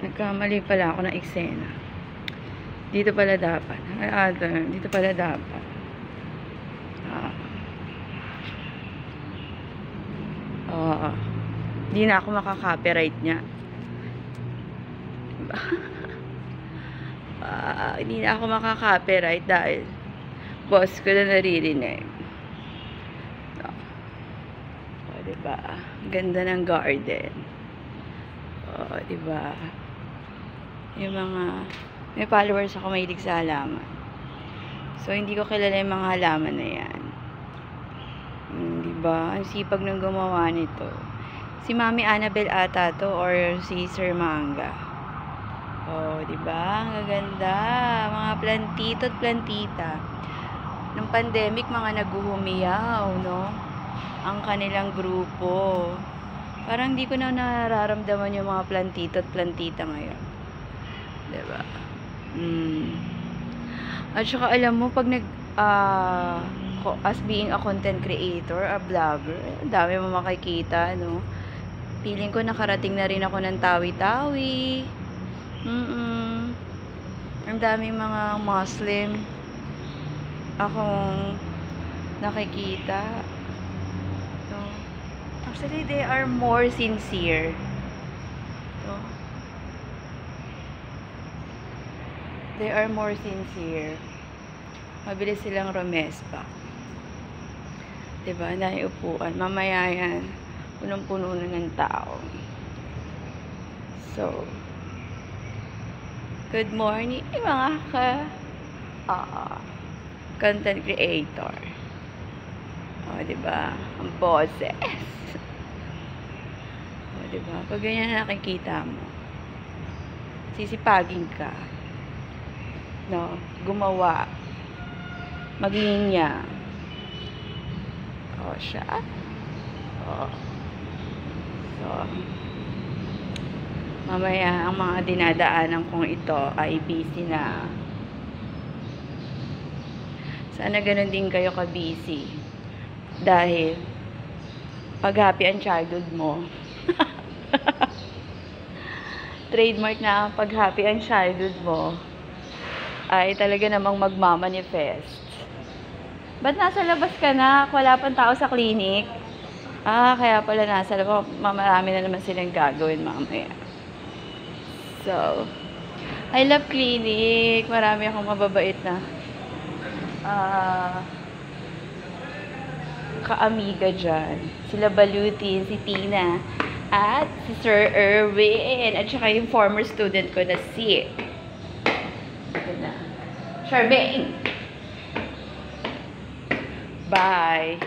Nagkamali pala ako ng eksena. Dito pala dapat. Dito pala dapat. Hindi na ako makaka-copyright niya. Diba? Hindi na ako makaka-copyright dahil boss ko na naririnig. Diba? Ganda ng garden. Diba? Yung mga may followers ako mahilig sa halaman. So, hindi ko kilala yung mga halaman na yan. Diba? Ang sipag ng gumawa nito. Si Mami Annabel ata to or si Sir Manga. Diba? Ang gaganda. Mga plantito at plantita. Nung pandemic, mga naguhumiyaw, no? Ang kanilang grupo. Parang hindi ko na nararamdaman yung mga plantito at plantita ngayon. Diba? At saka alam mo, pag as being a content creator, a vlogger, dami mo makikita, no? Feeling ko nakarating na rin ako ng Tawi-Tawi. Ang daming mga Muslim akong nakikita. So, actually, they are more sincere. So, they are more sincere. Mabilis silang rumespa. Diba? Dahil upuan. Mamaya yan, punong-puno na ng tao. So, good morning, mga content creator. Diba? Ang boses. Diba? Pag ganyan nakikita mo, sisipagin ka. No? Gumawa. Maglinya. Siya. So, mamaya ang mga dinadaanan kong ito ay busy na. Sana ganun din kayo ka-busy. Dahil pag happy ang childhood mo, trademark na pag happy ang childhood mo, ay talaga namang magmamanifest. Ba't nasa labas ka na? Wala pang tao sa clinic? Kaya pala nasa labas. Marami na naman silang gagawin mamaya. So, I love clinic. Marami akong mababait na ka-amiga dyan. Sila Balutin, si Tina, at si Sir Erwin, at saka yung former student ko na si Charmaine. Bye.